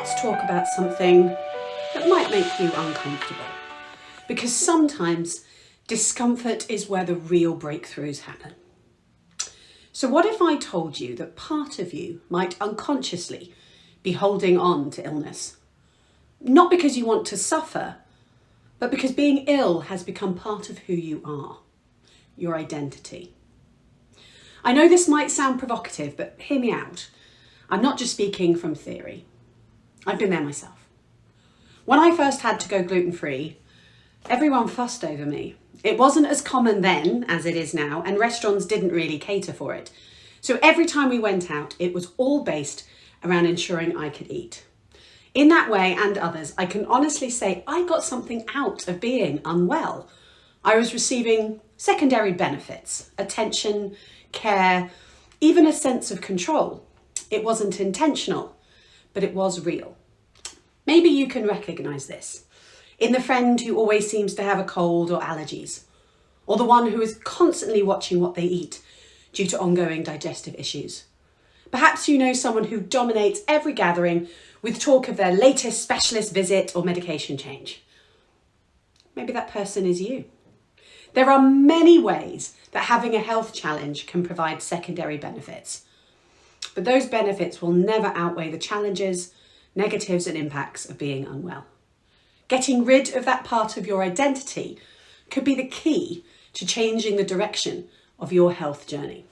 let's talk about something that might make you uncomfortable. Because sometimes discomfort is where the real breakthroughs happen. So what if I told you that part of you might unconsciously be holding on to illness? Not because you want to suffer, but because being ill has become part of who you are, your identity. I know this might sound provocative, but hear me out. I'm not just speaking from theory. I've been there myself. When I first had to go gluten-free, everyone fussed over me. It wasn't as common then as it is now, and restaurants didn't really cater for it. So every time we went out, it was all based around ensuring I could eat. In that way and others, I can honestly say I got something out of being unwell. I was receiving secondary benefits, attention, care, even a sense of control. It wasn't intentional, but it was real. Maybe you can recognise this in the friend who always seems to have a cold or allergies, or the one who is constantly watching what they eat due to ongoing digestive issues. Perhaps you know someone who dominates every gathering with talk of their latest specialist visit or medication change. Maybe that person is you. There are many ways that having a health challenge can provide secondary benefits, but those benefits will never outweigh the challenges, negatives and impacts of being unwell. Getting rid of that part of your identity could be the key to changing the direction of your health journey.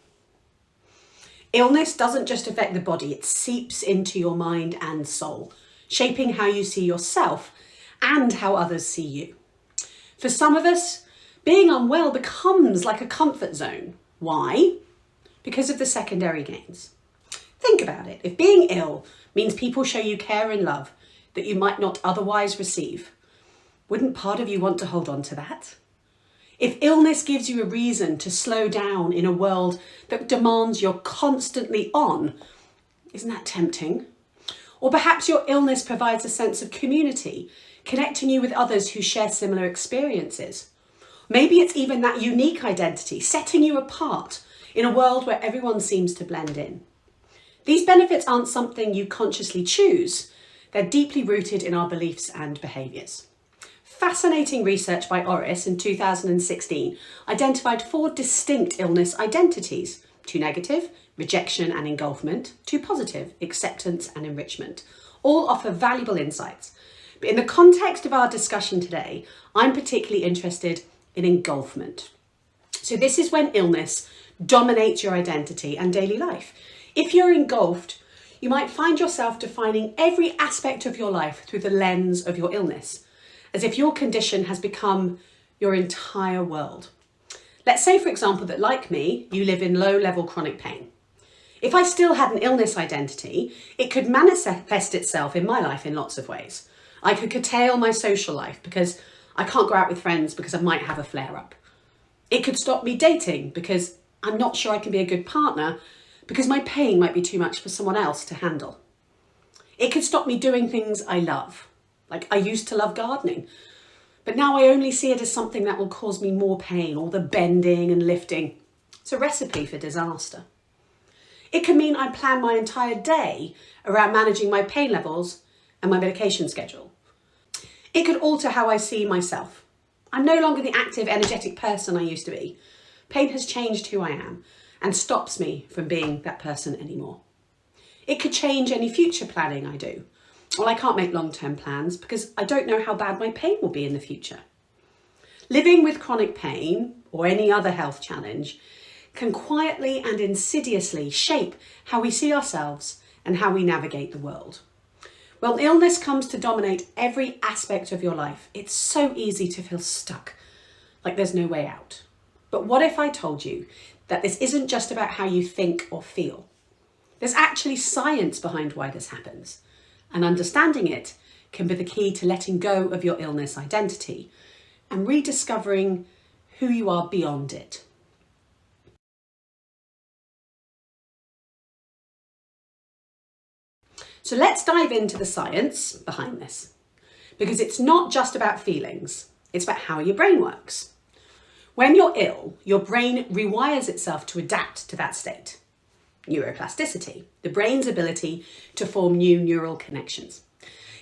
Illness doesn't just affect the body, it seeps into your mind and soul, shaping how you see yourself and how others see you. For some of us, being unwell becomes like a comfort zone. Why? Because of the secondary gains. Think about it. If being ill means people show you care and love that you might not otherwise receive, wouldn't part of you want to hold on to that? If illness gives you a reason to slow down in a world that demands you're constantly on, isn't that tempting? Or perhaps your illness provides a sense of community, connecting you with others who share similar experiences. Maybe it's even that unique identity, setting you apart in a world where everyone seems to blend in. These benefits aren't something you consciously choose. They're deeply rooted in our beliefs and behaviours. Fascinating research by Orris in 2016 identified 4 distinct illness identities: 2 negative, rejection and engulfment; 2 positive, acceptance and enrichment. All offer valuable insights. But in the context of our discussion today, I'm particularly interested in engulfment. So this is when illness dominates your identity and daily life. If you're engulfed, you might find yourself defining every aspect of your life through the lens of your illness, as if your condition has become your entire world. Let's say, for example, that like me, you live in low-level chronic pain. If I still had an illness identity, it could manifest itself in my life in lots of ways. I could curtail my social life because I can't go out with friends because I might have a flare-up. It could stop me dating because I'm not sure I can be a good partner because my pain might be too much for someone else to handle. It could stop me doing things I love. Like I used to love gardening, but now I only see it as something that will cause me more pain, all the bending and lifting. It's a recipe for disaster. It can mean I plan my entire day around managing my pain levels and my medication schedule. It could alter how I see myself. I'm no longer the active, energetic person I used to be. Pain has changed who I am and stops me from being that person anymore. It could change any future planning I do. Well, I can't make long-term plans because I don't know how bad my pain will be in the future. Living with chronic pain or any other health challenge can quietly and insidiously shape how we see ourselves and how we navigate the world. When illness comes to dominate every aspect of your life, it's so easy to feel stuck, like there's no way out. But what if I told you that this isn't just about how you think or feel? There's actually science behind why this happens, and understanding it can be the key to letting go of your illness identity and rediscovering who you are beyond it. So let's dive into the science behind this, because it's not just about feelings, it's about how your brain works. When you're ill, your brain rewires itself to adapt to that state. Neuroplasticity, the brain's ability to form new neural connections.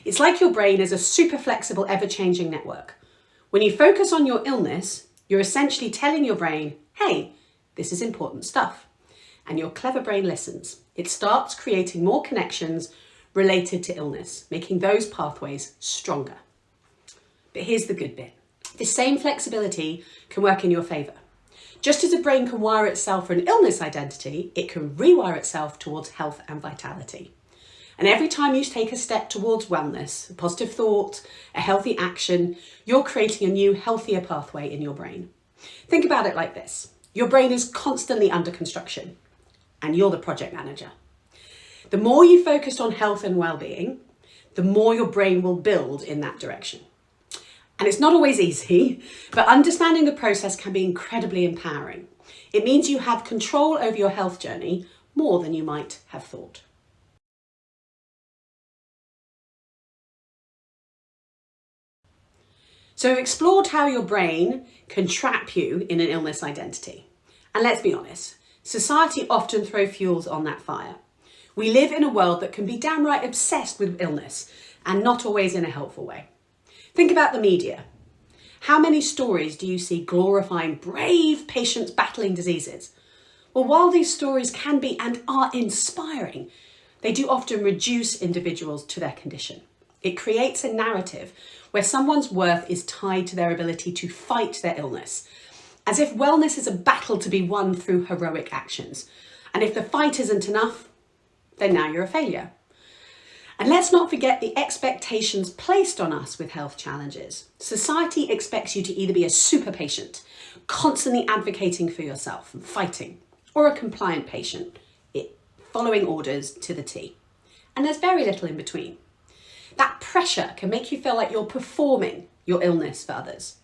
It's like your brain is a super flexible, ever-changing network. When you focus on your illness, you're essentially telling your brain, hey, this is important stuff. And your clever brain listens. It starts creating more connections related to illness, making those pathways stronger. But here's the good bit. This same flexibility can work in your favour. Just as a brain can wire itself for an illness identity, it can rewire itself towards health and vitality. And every time you take a step towards wellness, a positive thought, a healthy action, you're creating a new, healthier pathway in your brain. Think about it like this. Your brain is constantly under construction, and you're the project manager. The more you focus on health and well-being, the more your brain will build in that direction. And it's not always easy, but understanding the process can be incredibly empowering. It means you have control over your health journey more than you might have thought. So we've explored how your brain can trap you in an illness identity. And let's be honest, society often throws fuels on that fire. We live in a world that can be downright obsessed with illness and not always in a helpful way. Think about the media. How many stories do you see glorifying brave patients battling diseases? Well, while these stories can be and are inspiring, they do often reduce individuals to their condition. It creates a narrative where someone's worth is tied to their ability to fight their illness, as if wellness is a battle to be won through heroic actions. And if the fight isn't enough, then now you're a failure. And let's not forget the expectations placed on us with health challenges. Society expects you to either be a super patient, constantly advocating for yourself and fighting, or a compliant patient, following orders to the T. And there's very little in between. That pressure can make you feel like you're performing your illness for others.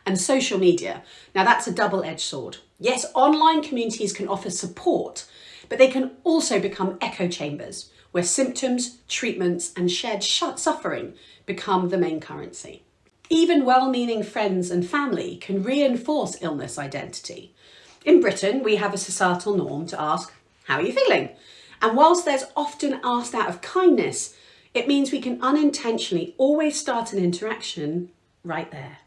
And social media, now that's a double-edged sword. Yes, online communities can offer support, but they can also become echo chambers where symptoms, treatments, and shared suffering become the main currency. Even well-meaning friends and family can reinforce illness identity. In Britain, we have a societal norm to ask, how are you feeling? And whilst there's often asked out of kindness, it means we can unintentionally always start an interaction right there.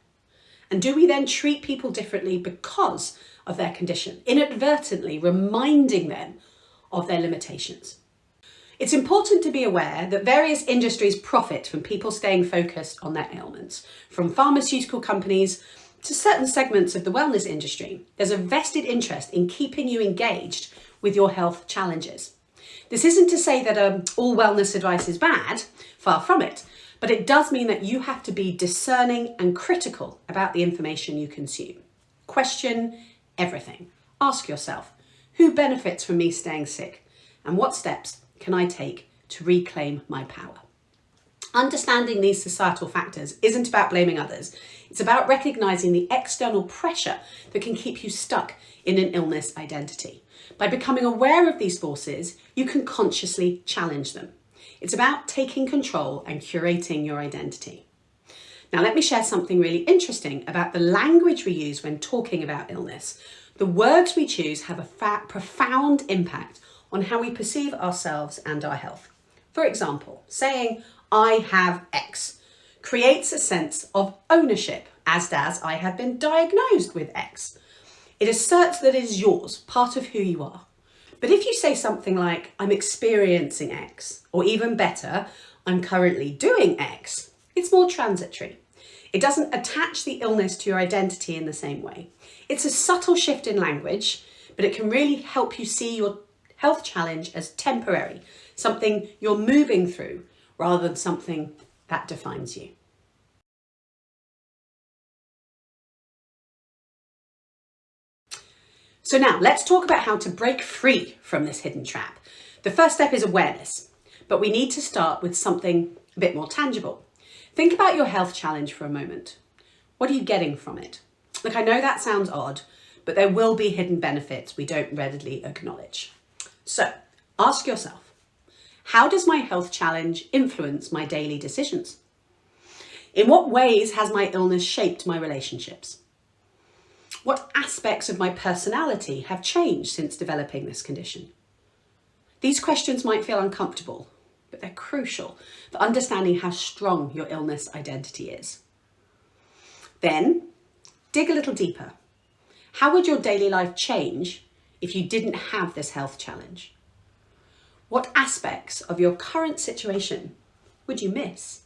And do we then treat people differently because of their condition, inadvertently reminding them of their limitations? It's important to be aware that various industries profit from people staying focused on their ailments, from pharmaceutical companies to certain segments of the wellness industry. There's a vested interest in keeping you engaged with your health challenges. This isn't to say that all wellness advice is bad, far from it, but it does mean that you have to be discerning and critical about the information you consume. Question everything. Ask yourself, who benefits from me staying sick? And what steps can I take to reclaim my power? Understanding these societal factors isn't about blaming others. It's about recognizing the external pressure that can keep you stuck in an illness identity. By becoming aware of these forces, you can consciously challenge them. It's about taking control and curating your identity. Now, let me share something really interesting about the language we use when talking about illness. The words we choose have a profound impact on how we perceive ourselves and our health. For example, saying, I have X, creates a sense of ownership, as does I have been diagnosed with X. It asserts that it is yours, part of who you are. But if you say something like, I'm experiencing X, or even better, I'm currently doing X, it's more transitory. It doesn't attach the illness to your identity in the same way. It's a subtle shift in language, but it can really help you see your health challenge as temporary, something you're moving through, rather than something that defines you. So now let's talk about how to break free from this hidden trap. The first step is awareness, but we need to start with something a bit more tangible. Think about your health challenge for a moment. What are you getting from it? Look, I know that sounds odd, but there will be hidden benefits we don't readily acknowledge. So ask yourself, how does my health challenge influence my daily decisions? In what ways has my illness shaped my relationships? What aspects of my personality have changed since developing this condition? These questions might feel uncomfortable, but they're crucial for understanding how strong your illness identity is. Then, dig a little deeper. How would your daily life change if you didn't have this health challenge? What aspects of your current situation would you miss?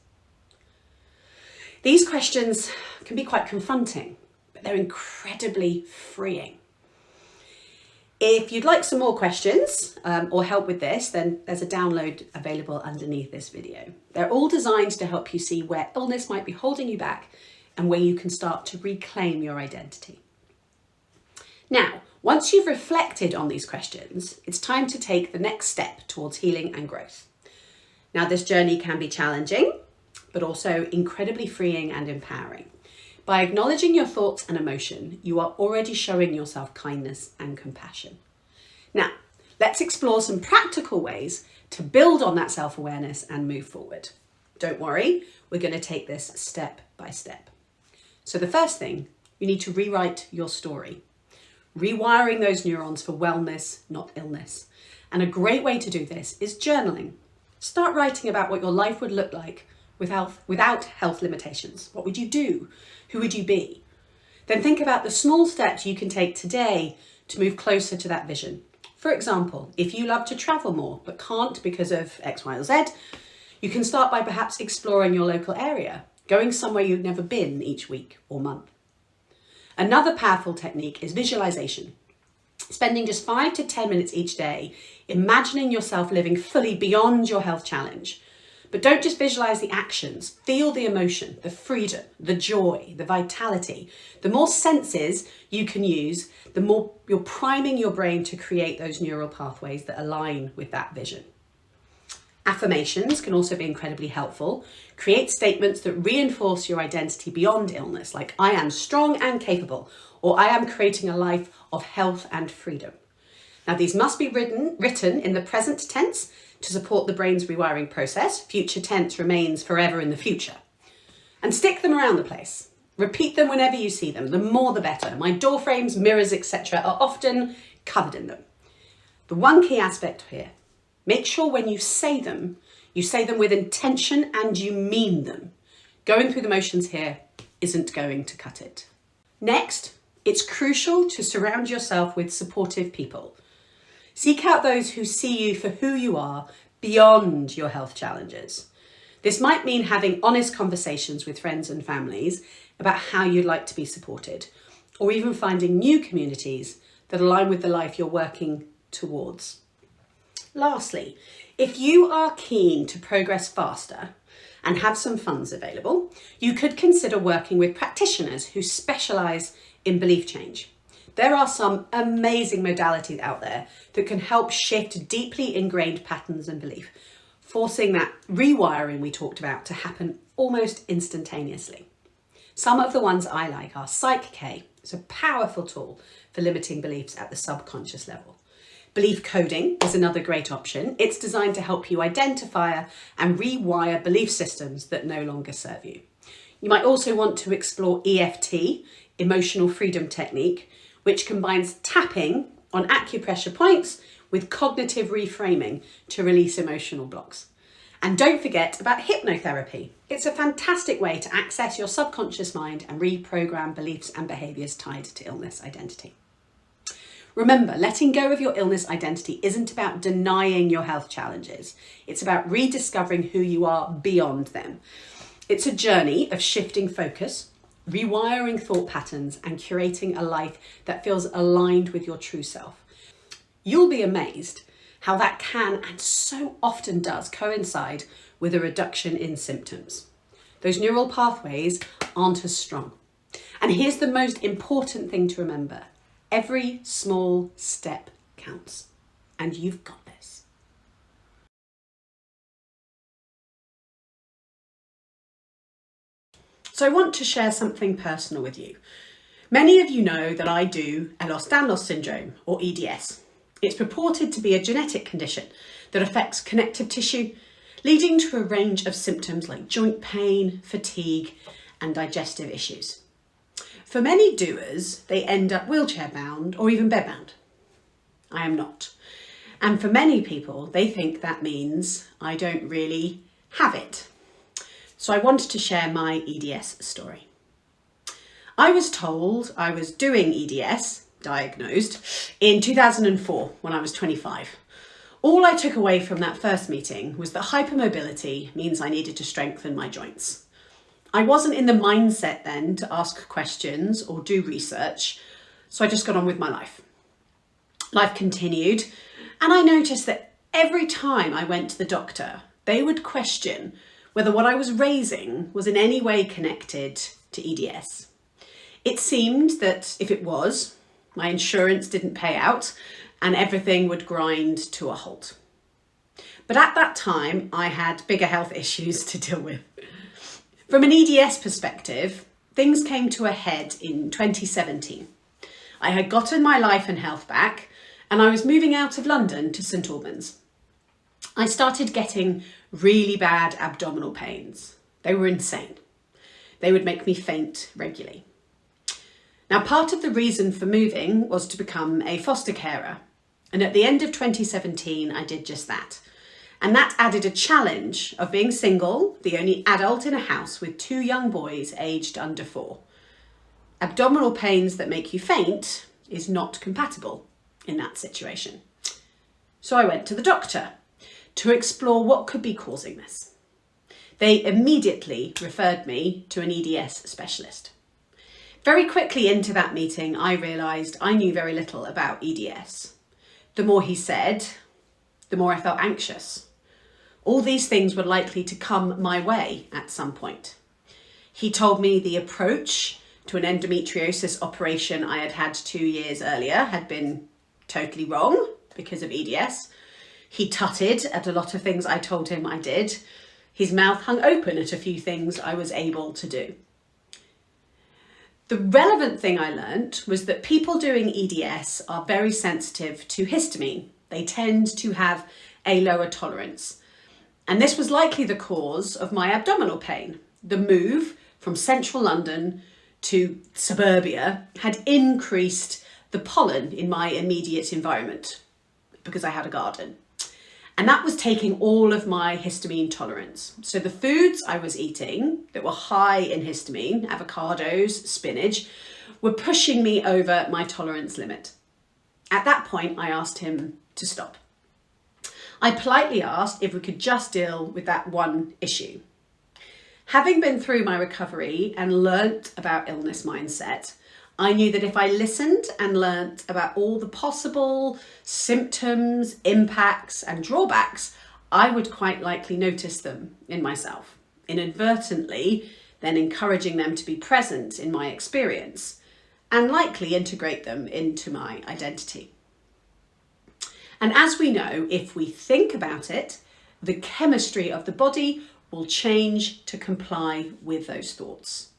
These questions can be quite confronting, but they're incredibly freeing. If you'd like some more questions or help with this, then there's a download available underneath this video. They're all designed to help you see where illness might be holding you back and where you can start to reclaim your identity. Now, once you've reflected on these questions, it's time to take the next step towards healing and growth. Now, this journey can be challenging, but also incredibly freeing and empowering. By acknowledging your thoughts and emotion, you are already showing yourself kindness and compassion. Now, let's explore some practical ways to build on that self-awareness and move forward. Don't worry, we're going to take this step by step. So the first thing, you need to rewrite your story. Rewiring those neurons for wellness, not illness. And a great way to do this is journaling. Start writing about what your life would look like without health limitations. What would you do? Who would you be? Then think about the small steps you can take today to move closer to that vision. For example, if you love to travel more but can't because of X, Y, or Z, you can start by perhaps exploring your local area, going somewhere you've never been each week or month. Another powerful technique is visualization. Spending just 5 to 10 minutes each day, imagining yourself living fully beyond your health challenge. But don't just visualize the actions, feel the emotion, the freedom, the joy, the vitality. The more senses you can use, the more you're priming your brain to create those neural pathways that align with that vision. Affirmations can also be incredibly helpful. Create statements that reinforce your identity beyond illness, like I am strong and capable, or I am creating a life of health and freedom. Now, these must be written in the present tense to support the brain's rewiring process. Future tense remains forever in the future. And stick them around the place. Repeat them whenever you see them. The more the better. My door frames, mirrors, etc. are often covered in them. The one key aspect here, make sure when you say them with intention and you mean them. Going through the motions here isn't going to cut it. Next, it's crucial to surround yourself with supportive people. Seek out those who see you for who you are beyond your health challenges. This might mean having honest conversations with friends and families about how you'd like to be supported, or even finding new communities that align with the life you're working towards. Lastly, if you are keen to progress faster and have some funds available, you could consider working with practitioners who specialise in belief change. There are some amazing modalities out there that can help shift deeply ingrained patterns and belief, forcing that rewiring we talked about to happen almost instantaneously. Some of the ones I like are Psych-K. It's a powerful tool for limiting beliefs at the subconscious level. Belief coding is another great option. It's designed to help you identify and rewire belief systems that no longer serve you. You might also want to explore EFT, Emotional Freedom Technique, which combines tapping on acupressure points with cognitive reframing to release emotional blocks. And don't forget about hypnotherapy. It's a fantastic way to access your subconscious mind and reprogram beliefs and behaviours tied to illness identity. Remember, letting go of your illness identity isn't about denying your health challenges. It's about rediscovering who you are beyond them. It's a journey of shifting focus, rewiring thought patterns, and curating a life that feels aligned with your true self. You'll be amazed how that can, and so often does, coincide with a reduction in symptoms. Those neural pathways aren't as strong. And here's the most important thing to remember. Every small step counts, and you've got this. So I want to share something personal with you. Many of you know that I do Ehlers-Danlos syndrome, or EDS. It's purported to be a genetic condition that affects connective tissue, leading to a range of symptoms like joint pain, fatigue, and digestive issues. For many doers, they end up wheelchair bound or even bed bound. I am not. And for many people, they think that means I don't really have it. So I wanted to share my EDS story. I was told I was doing EDS, diagnosed, in 2004 when I was 25. All I took away from that first meeting was that hypermobility means I needed to strengthen my joints. I wasn't in the mindset then to ask questions or do research, so I just got on with my life. Life continued, and I noticed that every time I went to the doctor, they would question whether what I was raising was in any way connected to EDS. It seemed that if it was, my insurance didn't pay out and everything would grind to a halt. But at that time, I had bigger health issues to deal with. From an EDS perspective, things came to a head in 2017. I had gotten my life and health back, and I was moving out of London to St Albans. I started getting really bad abdominal pains. They were insane. They would make me faint regularly. Now, part of the reason for moving was to become a foster carer. And at the end of 2017, I did just that. And that added a challenge of being single, the only adult in a house with 2 young boys aged under 4. Abdominal pains that make you faint is not compatible in that situation. So I went to the doctor to explore what could be causing this. They immediately referred me to an EDS specialist. Very quickly into that meeting, I realised I knew very little about EDS. The more he said, the more I felt anxious. All these things were likely to come my way at some point. He told me the approach to an endometriosis operation I had had 2 years earlier had been totally wrong because of EDS. He tutted at a lot of things I told him I did. His mouth hung open at a few things I was able to do. The relevant thing I learnt was that people doing EDS are very sensitive to histamine. They tend to have a lower tolerance. And this was likely the cause of my abdominal pain. The move from central London to suburbia had increased the pollen in my immediate environment because I had a garden. And that was taking all of my histamine tolerance. So the foods I was eating that were high in histamine, avocados, spinach, were pushing me over my tolerance limit. At that point, I asked him to stop. I politely asked if we could just deal with that one issue. Having been through my recovery and learnt about illness mindset, I knew that if I listened and learnt about all the possible symptoms, impacts, and drawbacks, I would quite likely notice them in myself, inadvertently, then encouraging them to be present in my experience, and likely integrate them into my identity. And as we know, if we think about it, the chemistry of the body will change to comply with those thoughts.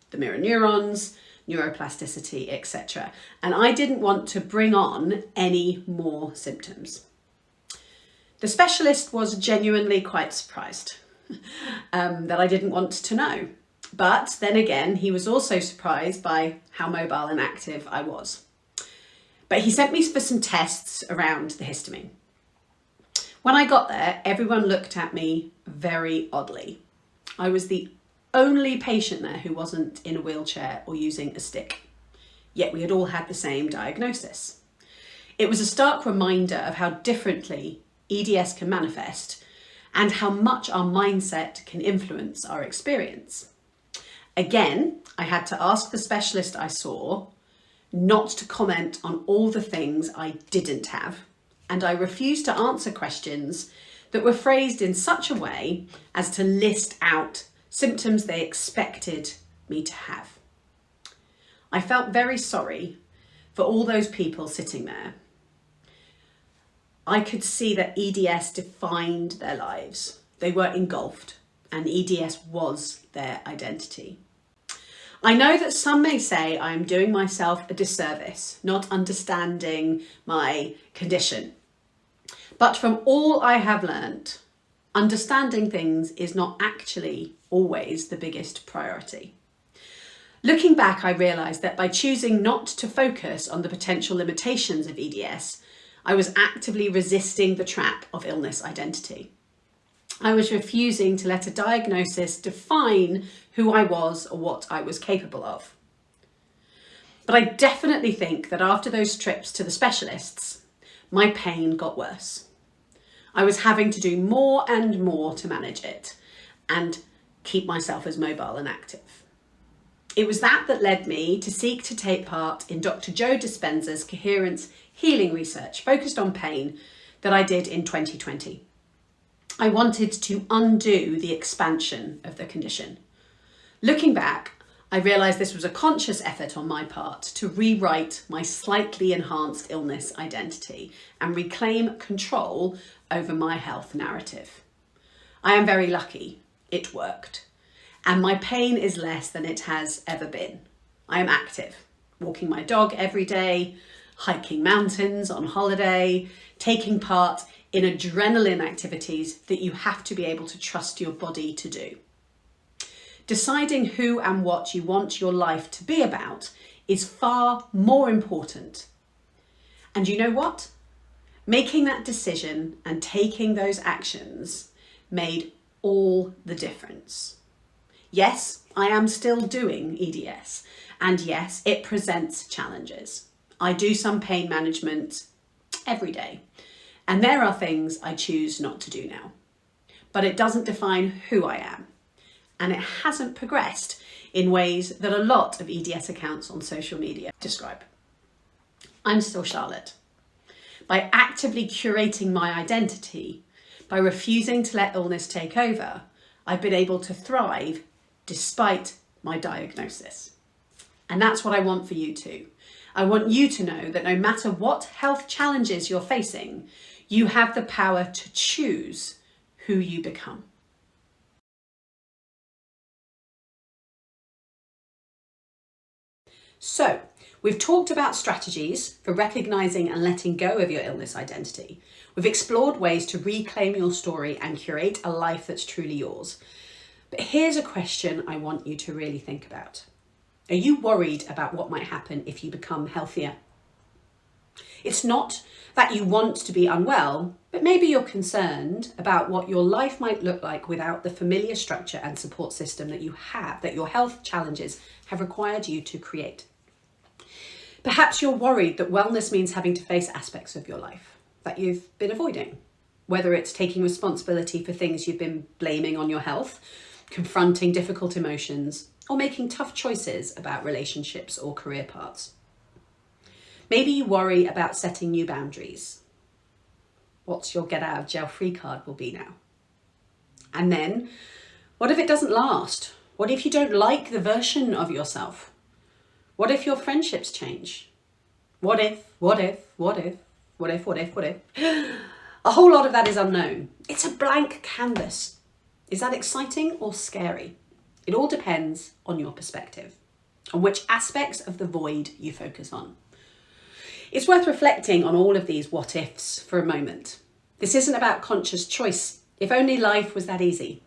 The mirror neurons, neuroplasticity, etc. And I didn't want to bring on any more symptoms. The specialist was genuinely quite surprised that I didn't want to know. But then again, he was also surprised by how mobile and active I was. But he sent me for some tests around the histamine. When I got there, everyone looked at me very oddly. I was the only patient there who wasn't in a wheelchair or using a stick. Yet we had all had the same diagnosis. It was a stark reminder of how differently EDS can manifest and how much our mindset can influence our experience. Again, I had to ask the specialist I saw not to comment on all the things I didn't have, and I refused to answer questions that were phrased in such a way as to list out symptoms they expected me to have. I felt very sorry for all those people sitting there. I could see that EDS defined their lives. They were engulfed, and EDS was their identity. I know that some may say I am doing myself a disservice, not understanding my condition. But from all I have learnt, understanding things is not actually always the biggest priority. Looking back, I realised that by choosing not to focus on the potential limitations of EDS, I was actively resisting the trap of illness identity. I was refusing to let a diagnosis define who I was or what I was capable of. But I definitely think that after those trips to the specialists, my pain got worse. I was having to do more and more to manage it and keep myself as mobile and active. It was that led me to seek to take part in Dr. Joe Dispenza's coherence healing research focused on pain that I did in 2020. I wanted to undo the expansion of the condition. Looking back, I realised this was a conscious effort on my part to rewrite my slightly enhanced illness identity and reclaim control over my health narrative. I am very lucky, it worked, and my pain is less than it has ever been. I am active, walking my dog every day, hiking mountains on holiday, taking part in adrenaline activities that you have to be able to trust your body to do. Deciding who and what you want your life to be about is far more important. And you know what? Making that decision and taking those actions made all the difference. Yes, I am still doing EDS, and yes, it presents challenges. I do some pain management every day, and there are things I choose not to do now. But it doesn't define who I am. And it hasn't progressed in ways that a lot of EDS accounts on social media describe. I'm still Charlotte. By actively curating my identity, by refusing to let illness take over, I've been able to thrive despite my diagnosis. And that's what I want for you too. I want you to know that no matter what health challenges you're facing, you have the power to choose who you become. So, we've talked about strategies for recognising and letting go of your illness identity. We've explored ways to reclaim your story and curate a life that's truly yours. But here's a question I want you to really think about. Are you worried about what might happen if you become healthier? It's not that you want to be unwell, but maybe you're concerned about what your life might look like without the familiar structure and support system that you have, that your health challenges have required you to create. Perhaps you're worried that wellness means having to face aspects of your life that you've been avoiding, whether it's taking responsibility for things you've been blaming on your health, confronting difficult emotions, or making tough choices about relationships or career paths. Maybe you worry about setting new boundaries. What's your get out of jail free card will be now. And then, what if it doesn't last? What if you don't like the version of yourself? What if your friendships change? What if? A whole lot of that is unknown. It's a blank canvas. Is that exciting or scary? It all depends on your perspective, on which aspects of the void you focus on. It's worth reflecting on all of these what ifs for a moment. This isn't about conscious choice. If only life was that easy.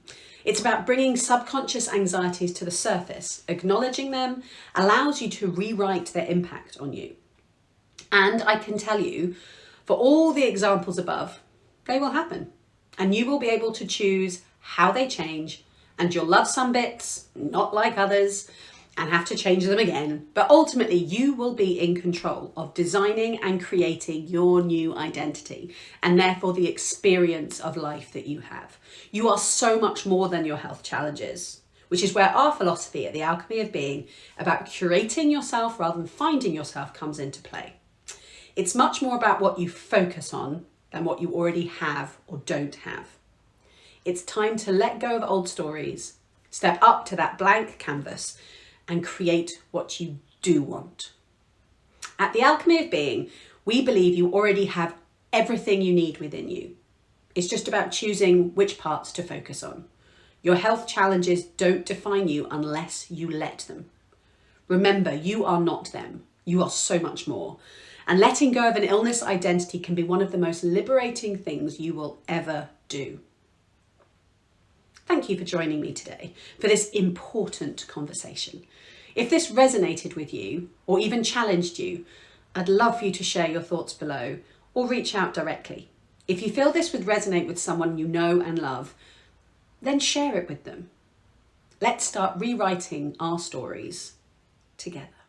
It's about bringing subconscious anxieties to the surface. Acknowledging them allows you to rewrite their impact on you. And I can tell you, for all the examples above, they will happen. And you will be able to choose how they change, and you'll love some bits, not like others, and have to change them again. But ultimately, you will be in control of designing and creating your new identity, and therefore the experience of life that you have. You are so much more than your health challenges, which is where our philosophy at the Alchemy of Being about curating yourself rather than finding yourself comes into play. It's much more about what you focus on than what you already have or don't have. It's time to let go of old stories, step up to that blank canvas, and create what you do want. At the Alchemy of Being, we believe you already have everything you need within you. It's just about choosing which parts to focus on. Your health challenges don't define you unless you let them. Remember, you are not them. You are so much more. And letting go of an illness identity can be one of the most liberating things you will ever do. Thank you for joining me today for this important conversation. If this resonated with you or even challenged you, I'd love for you to share your thoughts below or reach out directly. If you feel this would resonate with someone you know and love, then share it with them. Let's start rewriting our stories together.